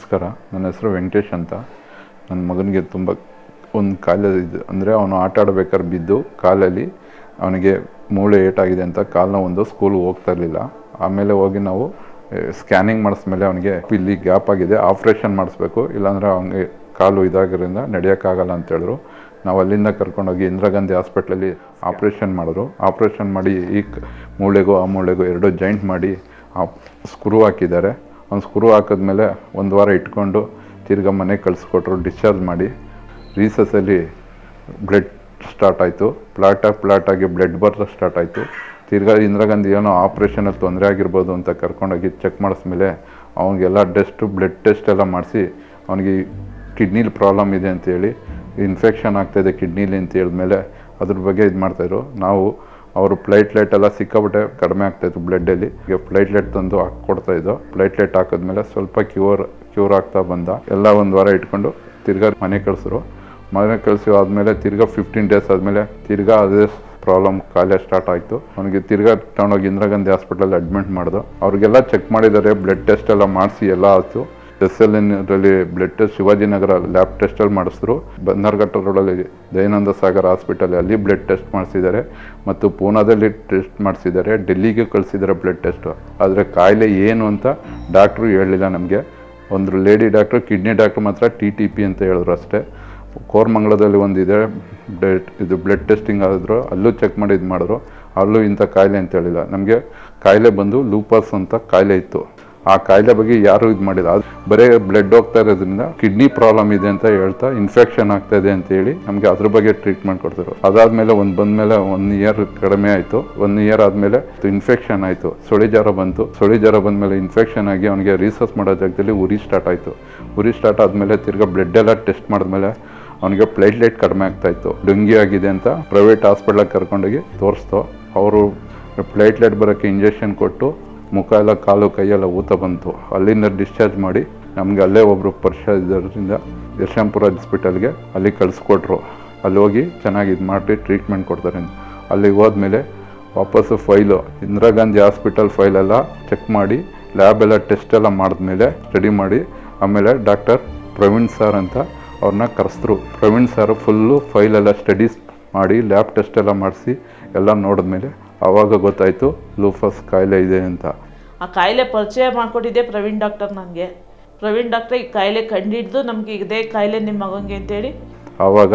ನಮಸ್ಕಾರ. ನನ್ನ ಹೆಸರು ವೆಂಕಟೇಶ್ ಅಂತ. ನನ್ನ ಮಗನಿಗೆ ತುಂಬ ಒಂದು ಕಾಲ ಇದು ಅಂದರೆ ಅವನು ಆಟ ಆಡಬೇಕಾದ್ರೆ ಬಿದ್ದು ಕಾಲಲ್ಲಿ ಅವನಿಗೆ ಮೂಳೆ ಏಟಾಗಿದೆ ಅಂತ ಕಾಲನ್ನ ಒಂದು ಸ್ಕೂಲ್ಗೆ ಹೋಗ್ತಾ ಇರಲಿಲ್ಲ. ಆಮೇಲೆ ಹೋಗಿ ನಾವು ಸ್ಕ್ಯಾನಿಂಗ್ ಮಾಡಿಸ್ಮೇಲೆ ಅವನಿಗೆ ಇಲ್ಲಿ ಗ್ಯಾಪ್ ಆಗಿದೆ, ಆಪ್ರೇಷನ್ ಮಾಡಿಸ್ಬೇಕು, ಇಲ್ಲಾಂದರೆ ಅವನಿಗೆ ಕಾಲು ಇದಾಗಿರೋದ್ರಿಂದ ನಡೆಯೋಕ್ಕಾಗಲ್ಲ ಅಂತ ಹೇಳಿದ್ರು. ನಾವು ಅಲ್ಲಿಂದ ಕರ್ಕೊಂಡೋಗಿ ಇಂದಿರಾ ಗಾಂಧಿ ಹಾಸ್ಪಿಟ್ಲಲ್ಲಿ ಆಪ್ರೇಷನ್ ಮಾಡಿದ್ರು. ಆಪ್ರೇಷನ್ ಮಾಡಿ ಈ ಮೂಳೆಗೂ ಆ ಮೂಳೆಗೂ ಎರಡು ಜಾಯಿಂಟ್ ಮಾಡಿ ಸ್ಕ್ರೂ ಹಾಕಿದ್ದಾರೆ. ಒಂದು ಸ್ಕ್ರೂ ಹಾಕಿದ್ಮೇಲೆ ಒಂದು ವಾರ ಇಟ್ಕೊಂಡು ತಿರ್ಗಾ ಮನೆಗೆ ಕಳಿಸ್ಕೊಟ್ರು. ಡಿಸ್ಚಾರ್ಜ್ ಮಾಡಿ ರೀಸಸ್ಸಲ್ಲಿ ಬ್ಲಡ್ ಸ್ಟಾರ್ಟ್ ಆಯಿತು. ಪ್ಲಾಟಾಗಿ ಬ್ಲಡ್ ಬರೋದು ಸ್ಟಾರ್ಟ್ ಆಯಿತು. ತಿರ್ಗಾ ಇಂದಿರಾ ಗಾಂಧಿ ಏನೋ ಆಪ್ರೇಷನಲ್ಲಿ ತೊಂದರೆ ಆಗಿರ್ಬೋದು ಅಂತ ಕರ್ಕೊಂಡೋಗಿ ಚೆಕ್ ಮಾಡಿಸ್ಮೇಲೆ ಅವನಿಗೆಲ್ಲ ಬ್ಲಡ್ ಟೆಸ್ಟ್ ಎಲ್ಲ ಮಾಡಿಸಿ ಅವನಿಗೆ ಕಿಡ್ನಿಲಿ ಪ್ರಾಬ್ಲಮ್ ಇದೆ ಅಂತೇಳಿ, ಇನ್ಫೆಕ್ಷನ್ ಆಗ್ತಾಯಿದೆ ಕಿಡ್ನಿಲಿ ಅಂತ ಹೇಳಿದ್ಮೇಲೆ ಅದ್ರ ಬಗ್ಗೆ ಇದು ಮಾಡ್ತಾಯಿದ್ರು. ನಾವು ಅವರು ಪ್ಲೇಟ್ಲೆಟ್ ಎಲ್ಲ ಸಿಕ್ಕಾಬಿಟ್ಟೆ ಕಡಿಮೆ ಆಗ್ತಾಯಿತ್ತು ಬ್ಲಡ್ಡಲ್ಲಿ. ಈಗ ಪ್ಲೇಟ್ಲೆಟ್ ತಂದು ಹಾಕ್ಕೊಡ್ತಾಯಿದ್ದೋ. ಪ್ಲೇಟ್ಲೆಟ್ ಹಾಕಿದ್ಮೇಲೆ ಸ್ವಲ್ಪ ಕ್ಯೂರ್ ಆಗ್ತಾ ಬಂದ. ಎಲ್ಲ ಒಂದು ವಾರ ಇಟ್ಕೊಂಡು ತಿರ್ಗಾ ಮನೆಗೆ ಕಳಿಸಿದ್ರು. ಮನೆಗೆ ಕಳಿಸಿ ಆದಮೇಲೆ ತಿರ್ಗಾ 15 days ಆದಮೇಲೆ ತಿರ್ಗಾ ಅದೇ ಪ್ರಾಬ್ಲಮ್ ಕಾಯಿಲೆ ಸ್ಟಾರ್ಟ್ ಆಯಿತು. ಅವನಿಗೆ ತಿರ್ಗಾ ತಗೊಂಡೋಗಿ ಇಂದಿರಾ ಗಾಂಧಿ ಹಾಸ್ಪಿಟಲಲ್ಲಿ ಅಡ್ಮಿಟ್ ಮಾಡಿದ್ರು. ಅವ್ರಿಗೆಲ್ಲ ಚೆಕ್ ಮಾಡಿದ್ದಾರೆ, ಬ್ಲಡ್ ಟೆಸ್ಟ್ ಎಲ್ಲ ಮಾಡಿಸಿ ಎಲ್ಲ ಆಯಿತು. SLNರಲ್ಲಿ ಬ್ಲಡ್ ಟೆಸ್ಟ್ ಶಿವಾಜಿನಗರ ಲ್ಯಾಬ್ ಟೆಸ್ಟಲ್ಲಿ ಮಾಡಿಸಿದ್ರು. ಬನ್ನರ್ಘಟ್ಟ ರೋಡಲ್ಲಿ ದಯಾನಂದ ಸಾಗರ್ ಹಾಸ್ಪಿಟಲ್ ಅಲ್ಲಿ ಬ್ಲಡ್ ಟೆಸ್ಟ್ ಮಾಡಿಸಿದ್ದಾರೆ ಮತ್ತು ಪೂನಾದಲ್ಲಿ ಟೆಸ್ಟ್ ಮಾಡಿಸಿದ್ದಾರೆ. ಡೆಲ್ಲಿಗೆ ಕಳಿಸಿದ್ದಾರೆ ಬ್ಲಡ್ ಟೆಸ್ಟು. ಆದರೆ ಕಾಯಿಲೆ ಏನು ಅಂತ ಡಾಕ್ಟ್ರು ಹೇಳಲಿಲ್ಲ ನಮಗೆ. ಒಂದು ಲೇಡಿ ಡಾಕ್ಟ್ರು, ಕಿಡ್ನಿ ಡಾಕ್ಟ್ರು ಮಾತ್ರ TTP ಅಂತ ಹೇಳಿದ್ರು ಅಷ್ಟೇ. ಕೋರಮಂಗಲದಲ್ಲಿ ಒಂದಿದೆ ಇದು ಬ್ಲಡ್ ಟೆಸ್ಟಿಂಗ್ ಆದರೂ ಅಲ್ಲೂ ಚೆಕ್ ಮಾಡಿ ಇದು ಮಾಡಿದ್ರು. ಅಲ್ಲೂ ಇಂಥ ಕಾಯಿಲೆ ಅಂತ ಹೇಳಿಲ್ಲ ನಮಗೆ. ಕಾಯಿಲೆ ಬಂದು ಲೂಪಸ್ ಅಂತ ಕಾಯಿಲೆ ಇತ್ತು. ಆ ಕಾಯಿಲೆ ಬಗ್ಗೆ ಯಾರೂ ಇದು ಮಾಡಿಲ್ಲ. ಅದು ಬರೀ ಬ್ಲಡ್ ಹೋಗ್ತಾ ಇರೋದ್ರಿಂದ ಕಿಡ್ನಿ ಪ್ರಾಬ್ಲಮ್ ಇದೆ ಅಂತ ಹೇಳ್ತಾ ಇನ್ಫೆಕ್ಷನ್ ಆಗ್ತಾ ಇದೆ ಅಂತೇಳಿ ನಮಗೆ ಅದ್ರ ಬಗ್ಗೆ ಟ್ರೀಟ್ಮೆಂಟ್ ಕೊಡ್ತಿದ್ರು. ಅದಾದಮೇಲೆ ಬಂದಮೇಲೆ 1 year ಕಡಿಮೆ ಆಯಿತು. 1 year ಆದಮೇಲೆ ಇನ್ಫೆಕ್ಷನ್ ಆಯಿತು. ಸುಳಿ ಜ್ವರ ಬಂತು. ಸುಳಿ ಜ್ವರ ಬಂದಮೇಲೆ ಇನ್ಫೆಕ್ಷನ್ ಆಗಿ ಅವನಿಗೆ ರೀಸರ್ಚ್ ಮಾಡೋ ಜಾಗದಲ್ಲಿ ಉರಿ ಸ್ಟಾರ್ಟ್ ಆಯಿತು. ಉರಿ ಸ್ಟಾರ್ಟ್ ಆದಮೇಲೆ ತಿರ್ಗಾ ಬ್ಲಡ್ ಎಲ್ಲ ಟೆಸ್ಟ್ ಮಾಡಿದ್ಮೇಲೆ ಅವನಿಗೆ ಪ್ಲೇಟ್ಲೆಟ್ ಕಡಿಮೆ ಆಗ್ತಾಯಿತ್ತು. ಡೆಂಗ್ಯೂ ಆಗಿದೆ ಅಂತ ಪ್ರೈವೇಟ್ ಹಾಸ್ಪಿಟ್ಲಿಗೆ ಕರ್ಕೊಂಡೋಗಿ ತೋರಿಸ್ತೋ. ಅವರು ಪ್ಲೇಟ್ಲೆಟ್ ಬರೋಕ್ಕೆ ಇಂಜೆಕ್ಷನ್ ಕೊಟ್ಟು ಮುಖ ಎಲ್ಲ ಕಾಲು ಕೈಯೆಲ್ಲ ಊತ ಬಂತು. ಅಲ್ಲಿಂದ ಡಿಸ್ಚಾರ್ಜ್ ಮಾಡಿ ನಮಗೆ ಅಲ್ಲೇ ಒಬ್ಬರು ಪರಿಚಯ ಇದ್ದರಿಂದ ಯಶವಂತಪುರ ಹಾಸ್ಪಿಟಲ್ಗೆ ಅಲ್ಲಿ ಕಳಿಸ್ಕೊಟ್ರು. ಅಲ್ಲಿ ಹೋಗಿ ಚೆನ್ನಾಗಿ ಇದು ಮಾಡಿ ಟ್ರೀಟ್ಮೆಂಟ್ ಕೊಡ್ತಾರೆ. ಅಲ್ಲಿಗೆ ಹೋದ್ಮೇಲೆ ವಾಪಸ್ಸು ಫೈಲು ಇಂದಿರಾ ಗಾಂಧಿ ಹಾಸ್ಪಿಟಲ್ ಫೈಲೆಲ್ಲ ಚೆಕ್ ಮಾಡಿ ಲ್ಯಾಬ್ ಎಲ್ಲ ಟೆಸ್ಟ್ ಎಲ್ಲ ಮಾಡಿದ್ಮೇಲೆ ಸ್ಟಡಿ ಮಾಡಿ ಆಮೇಲೆ ಡಾಕ್ಟರ್ ಪ್ರವೀಣ್ ಸರ್ ಅಂತ ಅವ್ರನ್ನ ಕರೆಸಿದ್ರು. ಪ್ರವೀಣ್ ಸರ್ ಫುಲ್ಲು ಫೈಲೆಲ್ಲ ಸ್ಟಡೀಸ್ ಮಾಡಿ ಲ್ಯಾಬ್ ಟೆಸ್ಟ್ ಎಲ್ಲ ಮಾಡಿಸಿ ಎಲ್ಲ ನೋಡಿದ್ಮೇಲೆ ಆವಾಗ ಗೊತ್ತಾಯಿತು ಲೂಪಸ್ ಕಾಯಿಲೆ ಇದೆ ಅಂತ. ಆ ಕಾಯಿಲೆ ಪರಿಚಯ ಮಾಡಿಕೊಟ್ಟಿದ್ದೆ ಪ್ರವೀಣ್ ಡಾಕ್ಟರ್ ನನಗೆ. ಪ್ರವೀಣ್ ಡಾಕ್ಟ್ರೆ ಈ ಕಾಯಿಲೆ ಕಂಡಿಡ್ದು ನಮಗೆ ಇದೇ ಕಾಯಿಲೆ ನಿಮ್ಮ ಮಗನಿಗೆ ಅಂತೇಳಿ ಆವಾಗ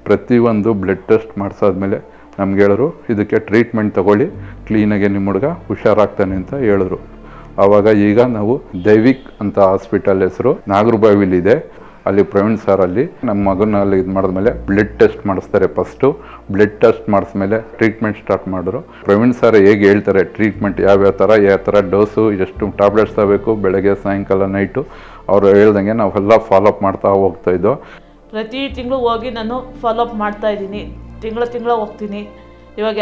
ಪ್ರತಿಯೊಂದು ಬ್ಲಡ್ ಟೆಸ್ಟ್ ಮಾಡಿಸಾದ್ಮೇಲೆ ನಮ್ಗೆ ಹೇಳಿದ್ರು ಇದಕ್ಕೆ ಟ್ರೀಟ್ಮೆಂಟ್ ತೊಗೊಳ್ಳಿ, ಕ್ಲೀನಾಗೆ ನಿಮ್ಮ ಹುಡುಗ ಹುಷಾರಾಗ್ತಾನೆ ಅಂತ ಹೇಳಿದ್ರು. ಆವಾಗ ಈಗ ನಾವು ದೈವಿಕ್ ಅಂತ ಹಾಸ್ಪಿಟಲ್ ಹೆಸರು ನಾಗರಬಾವಿಲಿದೆ. ಅಲ್ಲಿ ಪ್ರವೀಣ್ ಸರ್ ಅಲ್ಲಿ ನಮ್ಮ ಮಗನಲ್ಲಿ ಇದು ಮಾಡಿದ್ಮೇಲೆ ಬ್ಲಡ್ ಟೆಸ್ಟ್ ಮಾಡಿಸ್ತಾರೆ. ಫಸ್ಟು ಬ್ಲಡ್ ಟೆಸ್ಟ್ ಮಾಡಿಸ್ಮೇಲೆ ಟ್ರೀಟ್ಮೆಂಟ್ ಸ್ಟಾರ್ಟ್ ಮಾಡಿದ್ರು. ಪ್ರವೀಣ್ ಸರ್ ಹೇಗೆ ಹೇಳ್ತಾರೆ ಟ್ರೀಟ್ಮೆಂಟ್ ಯಾವ ಥರ ಡೋಸು, ಎಷ್ಟು ಟ್ಯಾಬ್ಲೆಟ್ಸ್ ತಗೋಬೇಕು, ಬೆಳಗ್ಗೆ ಸಾಯಂಕಾಲ ನೈಟು ಅವರು ಹೇಳ್ದಂಗೆ ನಾವೆಲ್ಲ ಫಾಲೋಅಪ್ ಮಾಡ್ತಾ ಹೋಗ್ತಾಯಿದ್ದೋ. ಪ್ರತಿ ತಿಂಗಳು ಹೋಗಿ ನಾನು ಫಾಲೋಅಪ್ ಮಾಡ್ತಾಯಿದ್ದೀನಿ. ತಿಂಗಳ ಹೋಗ್ತೀನಿ. ಇವಾಗ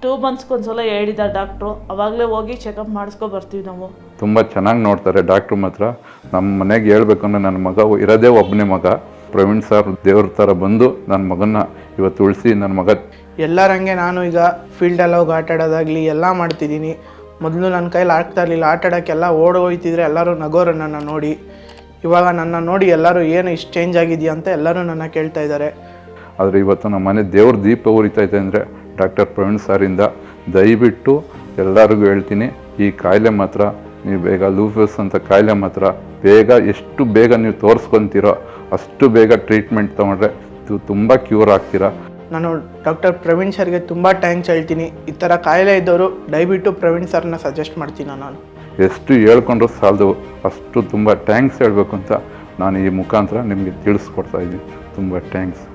2 monthsಗೊಂದ್ಸಲ ಹೇಳಿದ್ದಾರೆ ಡಾಕ್ಟ್ರು. ಅವಾಗಲೇ ಹೋಗಿ ಚೆಕಪ್ ಮಾಡಿಸ್ಕೊ ಬರ್ತೀವಿ ನಾವು. ತುಂಬ ಚೆನ್ನಾಗಿ ನೋಡ್ತಾರೆ ಡಾಕ್ಟ್ರು ಮಾತ್ರ. ನಮ್ಮ ಮನೆಗೆ ಹೇಳ್ಬೇಕು ಅಂದರೆ ನನ್ನ ಮಗ ಇರೋದೇ ಒಬ್ಬನೇ ಮಗ. ಪ್ರವೀಣ್ ಸರ್ ದೇವ್ರ ಥರ ಬಂದು ನನ್ನ ಮಗನ್ನ ಇವತ್ತು ಉಳಿಸಿ ನನ್ನ ಮಗ ಎಲ್ಲರಂಗೆ ನಾನು ಈಗ ಫೀಲ್ಡಲ್ಲಿ ಹೋಗಿ ಆಟ ಆಡೋದಾಗಲಿ ಎಲ್ಲ ಮಾಡ್ತಿದ್ದೀನಿ. ಮೊದಲು ನನ್ನ ಕೈಲಿ ಆಗ್ತಾ ಇರಲಿಲ್ಲ. ಆಟ ಆಡೋಕ್ಕೆಲ್ಲ ಹೋಗ್ತಿದ್ರೆ ಎಲ್ಲರೂ ನಗೋರು ನನ್ನ ನೋಡಿ. ಇವಾಗ ನನ್ನ ನೋಡಿ ಎಲ್ಲರೂ ಏನು ಇಷ್ಟು ಚೇಂಜ್ ಆಗಿದೆಯಾ ಅಂತ ಎಲ್ಲರೂ ನನ್ನ ಕೇಳ್ತಾ ಇದ್ದಾರೆ. ಆದರೆ ಇವತ್ತು ನಮ್ಮ ಮನೆ ದೇವ್ರ ದೀಪ ಉರಿತೈತೆ ಅಂದರೆ ಡಾಕ್ಟರ್ ಪ್ರವೀಣ್ ಸರಿಂದ. ದಯವಿಟ್ಟು ಎಲ್ಲರಿಗೂ ಹೇಳ್ತೀನಿ, ಈ ಕಾಯಿಲೆ ಮಾತ್ರ ನೀವು ಬೇಗ ಲೂಪಸ್ ಅಂತ ಕಾಯಿಲೆ ಮಾತ್ರ ಎಷ್ಟು ಬೇಗ ನೀವು ತೋರಿಸ್ಕೊತೀರೋ ಅಷ್ಟು ಬೇಗ ಟ್ರೀಟ್ಮೆಂಟ್ ತೊಗೊಂಡ್ರೆ ತುಂಬ ಕ್ಯೂರ್ ಆಗ್ತೀರಾ. ನಾನು ಡಾಕ್ಟರ್ ಪ್ರವೀಣ್ ಸರ್ಗೆ ತುಂಬ ಥ್ಯಾಂಕ್ಸ್ ಹೇಳ್ತೀನಿ. ಈ ಥರ ಕಾಯಿಲೆ ಇದ್ದವರು ದಯವಿಟ್ಟು ಪ್ರವೀಣ್ ಸರ್ನ ಸಜೆಸ್ಟ್ ಮಾಡ್ತೀನಿ. ನಾನು ಎಷ್ಟು ಹೇಳ್ಕೊಂಡ್ರು ಸಾಲದು, ಅಷ್ಟು ತುಂಬ ಥ್ಯಾಂಕ್ಸ್ ಹೇಳಬೇಕು ಅಂತ ನಾನು ಈ ಮುಖಾಂತರ ನಿಮಗೆ ತಿಳಿಸ್ಕೊಡ್ತಾ ಇದ್ದೀನಿ. ತುಂಬ ಥ್ಯಾಂಕ್ಸ್.